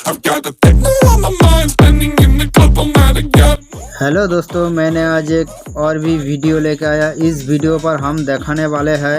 I've got the signal on my mind, spinning in the club all night again. Hello दोस्तों, मैंने आज एक और भी वीडियो लेकर आया। इस वीडियो पर हम दिखाने वाले हैं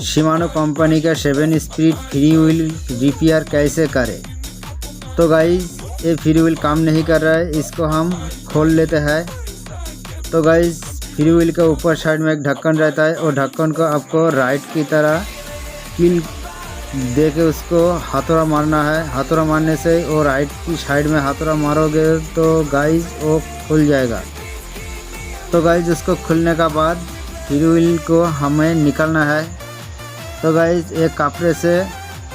शिमानो कंपनी का 7 स्पीड फ्री व्हील रिपेयर कैसे करें। तो गाइस, ये फ्री व्हील काम नहीं कर रहा है, इसको हम खोल लेते हैं। तो गाइस, फ्री व्हील के ऊपर साइड में एक ढक्कन रहता है और ढक्कन को आपको राइट की तरह कील दे के उसको हथौड़ा मारना है। हथौड़ा मारने से वो राइट की साइड में हथौड़ा मारोगे तो गाइस वो खुल जाएगा। तो गाइस, उसको खुलने का बाद फ्री व्हील को हमें निकालना है। तो गाइस, एक कपड़े से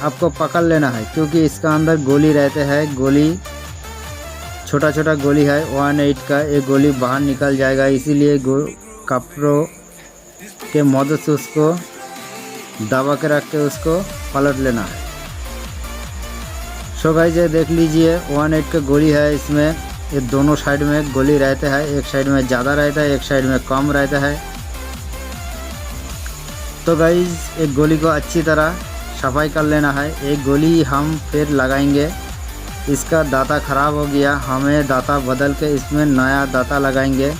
आपको पकड़ लेना है, क्योंकि इसका अंदर गोली रहते हैं। गोली छोटा छोटा गोली है 1/8 का, एक गोली बाहर निकल जाएगा, इसीलिए कपड़ों के मदद से उसको दबा के रख के उसको पलट लेना है। सो गाइस, ये देख लीजिए 1/8 का गोली है। इसमें ये दोनों साइड में गोली रहते हैं, एक साइड में ज़्यादा रहता है, एक साइड में कम रहता है। तो गाइस, एक गोली को अच्छी तरह सफाई कर लेना है। एक गोली हम फिर लगाएंगे। इसका दाता ख़राब हो गया, हमें दाता बदल के इसमें नया दाता लगाएंगे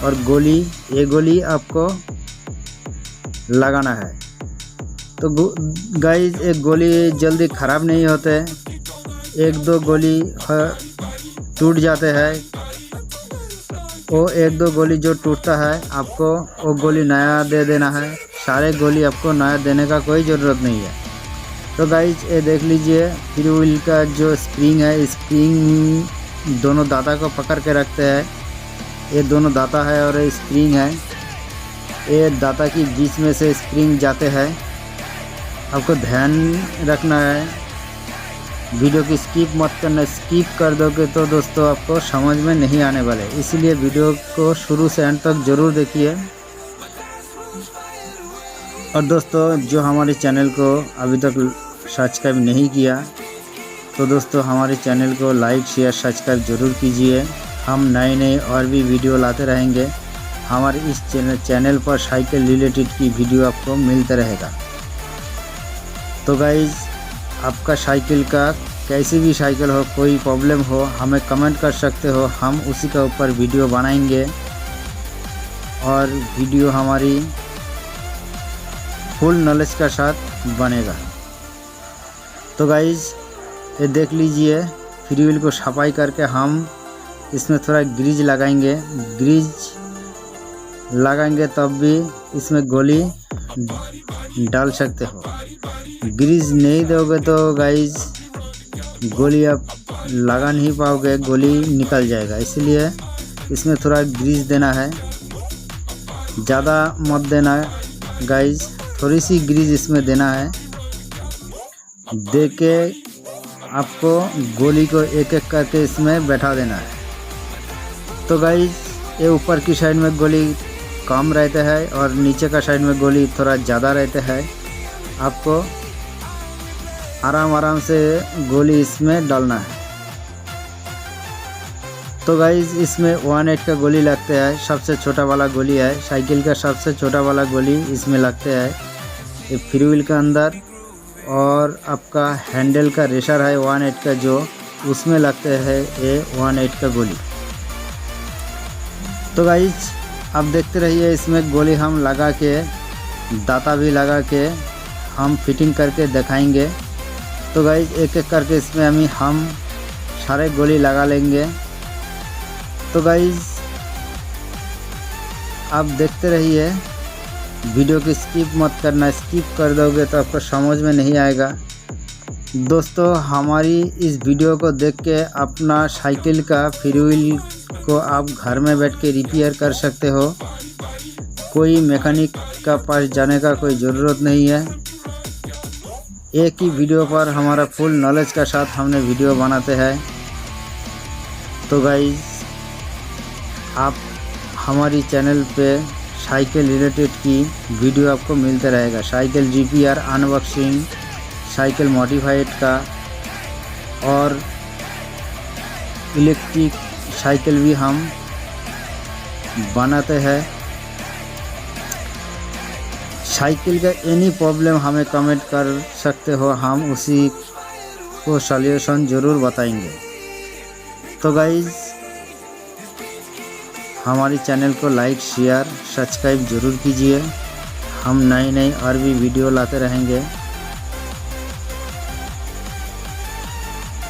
और ये गोली आपको लगाना है। तो गाइस, एक गोली जल्दी ख़राब नहीं होते, 1-2 गोली टूट जाते हैं। वो 1-2 गोली जो टूटता है आपको वो गोली नया दे देना है। सारे गोली आपको नया देने का कोई ज़रूरत नहीं है। तो गाइस, ये देख लीजिए फ्री व्हील का जो स्प्रिंग है, स्प्रिंग दोनों दाता को पकड़ के रखते हैं। ये दोनों दाता है और ये स्प्रिंग है। ये दाता की बीच में से स्प्रिंग जाते हैं। आपको ध्यान रखना है, वीडियो की स्किप मत करना। स्किप कर दोगे तो दोस्तों आपको समझ में नहीं आने वाले, इसलिए वीडियो को शुरू से अंत तक ज़रूर देखिए। और दोस्तों, जो हमारे चैनल को अभी तक सब्सक्राइब नहीं किया तो दोस्तों हमारे चैनल को लाइक शेयर सब्सक्राइब ज़रूर कीजिए। हम नए और भी वीडियो लाते रहेंगे। हमारे इस चैनल पर साइकिल रिलेटेड की वीडियो आपको मिलता रहेगा। तो गाइज़, आपका साइकिल का कैसी भी साइकिल हो, कोई प्रॉब्लम हो, हमें कमेंट कर सकते हो। हम उसी के ऊपर वीडियो बनाएंगे और वीडियो हमारी फुल नॉलेज के साथ बनेगा। तो गाइज़, ये देख लीजिए फ्री व्हील को सफाई करके हम इसमें थोड़ा ग्रीज लगाएंगे। ग्रीज लगाएंगे तब भी इसमें गोली डाल सकते हो। ग्रीज नहीं दोगे तो गाइज गोली आप लगा नहीं पाओगे, गोली निकल जाएगा। इसलिए इसमें थोड़ा ग्रीज देना है, ज़्यादा मत देना गाइज, थोड़ी सी ग्रीज इसमें देना है। दे के आपको गोली को एक एक करके इसमें बैठा देना है। तो गाइज, ये ऊपर की साइड में गोली कम रहता है और नीचे का साइड में गोली थोड़ा ज़्यादा रहता है। आपको आराम से गोली इसमें डालना है। तो गाइज, इसमें 1/8 का गोली लगते हैं, सबसे छोटा वाला गोली है। साइकिल का सबसे छोटा वाला गोली इसमें लगते हैं ये फ्री व्हील के अंदर। और आपका हैंडल का रेशर है 1/8 का, जो उसमें लगते हैं ये 1/8 का गोली। तो गाइज, अब देखते रहिए, इसमें गोली हम लगा के दाता भी लगा के हम फिटिंग करके दिखाएंगे। तो गाइज, एक एक करके इसमें हम सारे गोली लगा लेंगे। तो गाइज, आप देखते रहिए, वीडियो की स्किप मत करना। स्किप कर दोगे तो आपको समझ में नहीं आएगा। दोस्तों, हमारी इस वीडियो को देख के अपना साइकिल का फ्री व्हील को आप घर में बैठ के रिपेयर कर सकते हो। कोई मैकेनिक का पास जाने का कोई ज़रूरत नहीं है। एक ही वीडियो पर हमारा फुल नॉलेज का साथ हमने वीडियो बनाते हैं। तो गाइज, आप हमारी चैनल पे साइकिल रिलेटेड की वीडियो आपको मिलते रहेगा। Cycle repair, unboxing, cycle modified का और इलेक्ट्रिक साइकिल भी हम बनाते हैं। साइकिल का एनी प्रॉब्लम हमें कमेंट कर सकते हो, हम उसी आपको सॉल्यूशन ज़रूर बताएंगे। तो गाइज़ हमारे चैनल को लाइक शेयर सब्सक्राइब ज़रूर कीजिए। हम नई नई और भी वीडियो लाते रहेंगे।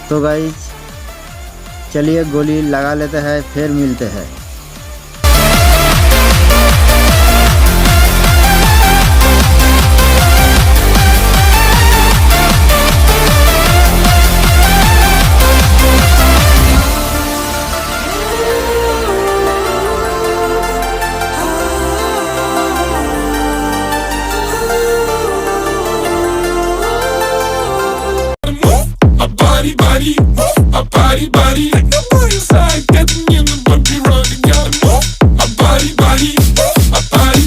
तो गाइज़ चलिए गोली लगा लेते हैं, फिर मिलते हैं। Body, move my body, like nobody inside, getting in the bumpy road. You gotta move my body, move my body.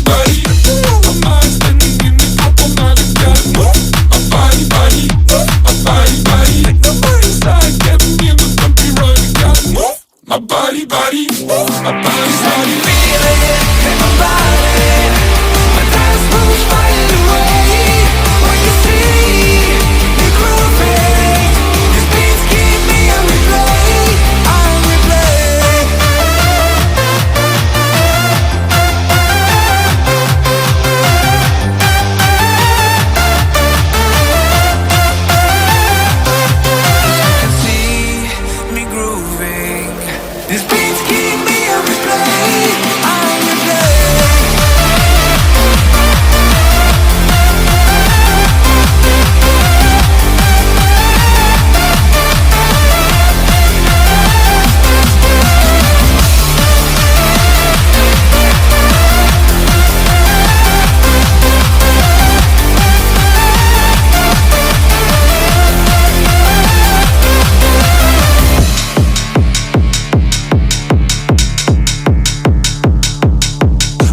My mind's spinning in the couple nights. You gotta move my body, move my body, like nobody inside, getting in the bumpy road. You gotta move my body, move my body. Feel it in my body, my dance moves right away. When you see me grooving, these beats keep me on replay, on replay. You can see me grooving, these beats keep me on replay, on replay.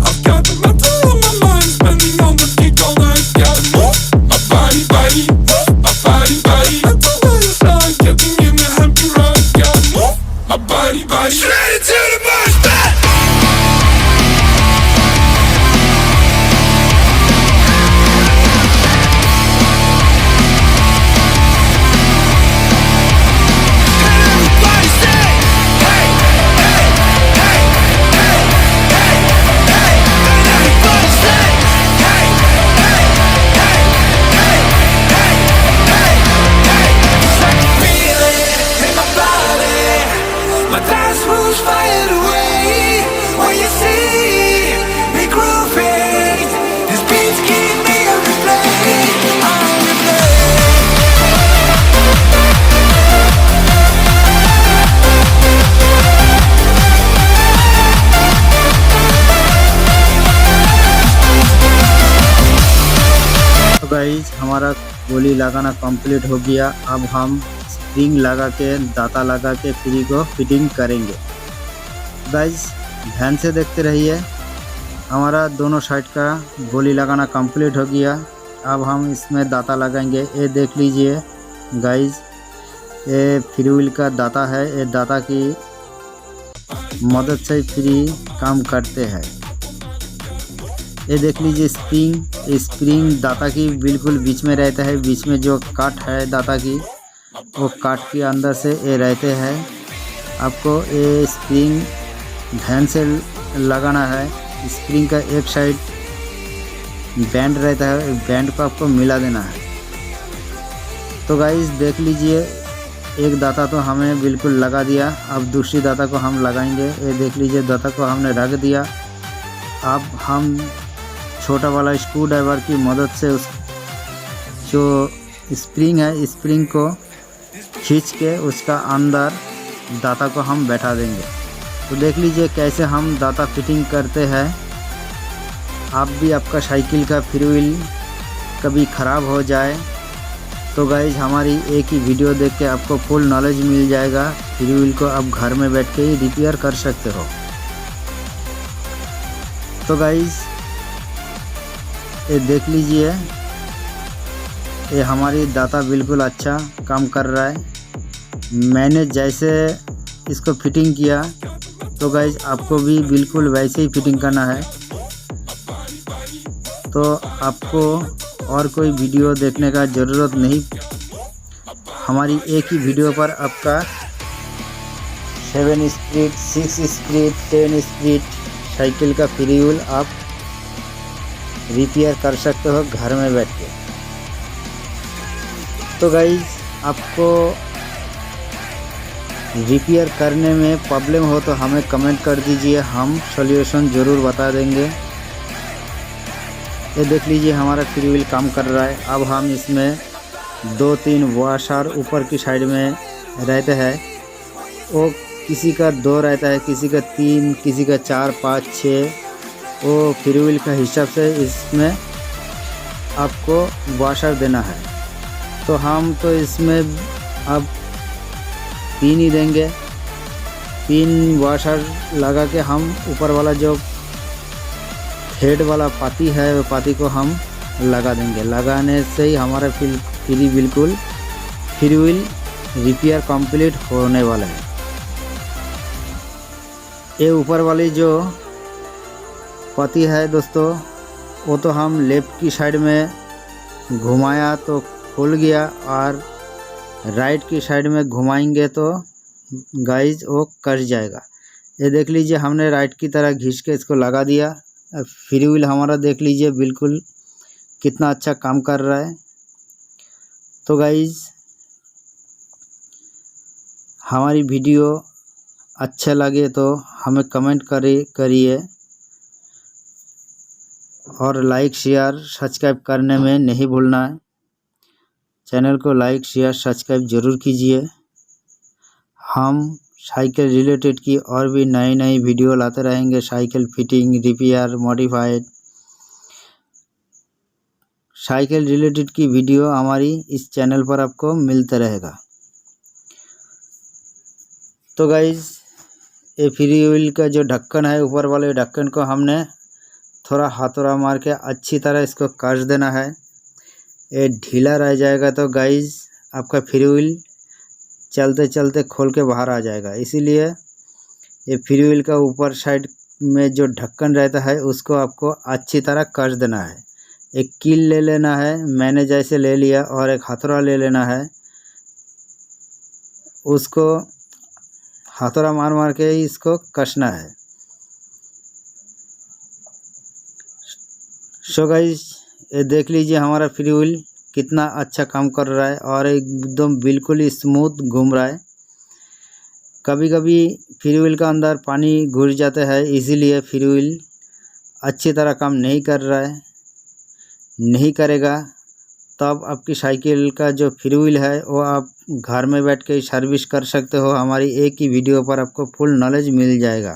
I've got the metal on my mind, spending on the beat all night. Gotta move my body, move my body. Metal by your side, getting in the happy ride. Gotta move my body. Straight into the mosh pit. And everybody say, hey, hey, hey, hey, hey, hey. And everybody say, hey, hey, hey, hey, hey, hey, hey. 'Cause I can feel it in my body. My dance moves fire away. When you see me grooving, these beats keep me on replay, on replay. तो guys हमारा गोली लगाना complete हो गया। अब हम spring लगा के दाता लगा के फ्री को फिटिंग करेंगे। गाइज ध्यान से देखते रहिए। हमारा दोनों साइड का गोली लगाना कंप्लीट हो गया। अब हम इसमें दाता लगाएंगे। ये देख लीजिए गाइज, ये फ्री व्हील का दाता है। ये दाता की मदद से फ्री काम करते हैं। ये देख लीजिए स्प्रिंग दाता की बिल्कुल बीच में रहता है। बीच में जो काट है दाता की, वो काट के अंदर से ये रहते हैं। आपको ये स्प्रिंग ध्यान से लगाना है। स्प्रिंग का एक साइड बैंड रहता है, बैंड को आपको मिला देना है। तो गाइस देख लीजिए, एक दाता तो हमें बिल्कुल लगा दिया। अब दूसरी दाता को हम लगाएंगे। ये देख लीजिए दाता को हमने रख दिया। अब हम छोटा वाला स्क्रू ड्राइवर की मदद से उस जो स्प्रिंग है, स्प्रिंग को खींच के उसका अंदर दाता को हम बैठा देंगे। तो देख लीजिए कैसे हम दाता फिटिंग करते हैं। आप भी आपका साइकिल का फ्री व्हील कभी ख़राब हो जाए तो गाइज हमारी एक ही वीडियो देख के आपको फुल नॉलेज मिल जाएगा। फ्री व्हील को आप घर में बैठ के ही रिपेयर कर सकते हो। तो गाइज ये देख लीजिए, ये हमारी दाता बिल्कुल अच्छा काम कर रहा है। मैंने जैसे इसको फिटिंग किया तो गाइज आपको भी बिल्कुल वैसे ही फिटिंग करना है। तो आपको और कोई वीडियो देखने का ज़रूरत नहीं। हमारी एक ही वीडियो पर आपका 7 स्पीड, 6 स्पीड, 10 स्पीड साइकिल का फ्री व्हील आप रिपेयर कर सकते हो घर में बैठ के। तो गाइज आपको रिपेयर करने में प्रॉब्लम हो तो हमें कमेंट कर दीजिए, हम सॉल्यूशन ज़रूर बता देंगे। ये देख लीजिए हमारा फ्री व्हील काम कर रहा है। अब हम इसमें 2-3 वॉशर ऊपर की साइड में रहते हैं, वो किसी का 2 रहता है, किसी का 3, किसी का 4, 5, 6, वो फ्री व्हील का हिसाब से इसमें आपको वॉशर देना है। तो हम तो इसमें अब 3 ही देंगे। 3 वॉशर लगा के हम ऊपर वाला जो हेड वाला पाती है वो पाती को हम लगा देंगे। लगाने से ही हमारा फ्री व्हील रिपेयर कंप्लीट होने वाला है। ये ऊपर वाली जो पत्ती है दोस्तों, वो तो हम लेफ्ट की साइड में घुमाया तो खुल गया, और राइट की साइड में घुमाएंगे तो गाइज वो कट जाएगा। ये देख लीजिए हमने राइट की तरह घिस के इसको लगा दिया। फ्री व्हील हमारा देख लीजिए बिल्कुल कितना अच्छा काम कर रहा है। तो गाइज हमारी वीडियो अच्छा लगे तो हमें कमेंट करिए और लाइक शेयर सब्सक्राइब करने में नहीं भूलना है। चैनल को लाइक शेयर सब्सक्राइब ज़रूर कीजिए। हम साइकिल रिलेटेड की और भी नई वीडियो लाते रहेंगे। Cycle fitting, repair, modified cycle related की वीडियो हमारी इस चैनल पर आपको मिलता रहेगा। तो गाइज ये फ्री व्हील का जो ढक्कन है, ऊपर वाले ढक्कन को हमने थोड़ा हाथोड़ा मार के अच्छी तरह इसको कस देना है। ये ढीला रह जाएगा तो गाइज आपका फ्री व्हील चलते चलते खोल के बाहर आ जाएगा। इसीलिए ये फ्री व्हील का ऊपर साइड में जो ढक्कन रहता है उसको आपको अच्छी तरह कस देना है। एक कील ले लेना है, मैंने जैसे ले लिया, और एक हथौड़ा ले लेना है। उसको हथौड़ा मार मार के इसको कसना है। सो गाइस ये देख लीजिए हमारा फ्री व्हील कितना अच्छा काम कर रहा है और एकदम बिल्कुल ही स्मूथ घूम रहा है। कभी कभी फ्री व्हील का अंदर पानी घुस जाता है, इसीलिए फ्री व्हील अच्छी तरह काम नहीं कर रहा है, नहीं करेगा। तब आपकी साइकिल का जो फ्री व्हील है वो आप घर में बैठ के सर्विस कर सकते हो। हमारी एक ही वीडियो पर आपको फुल नॉलेज मिल जाएगा।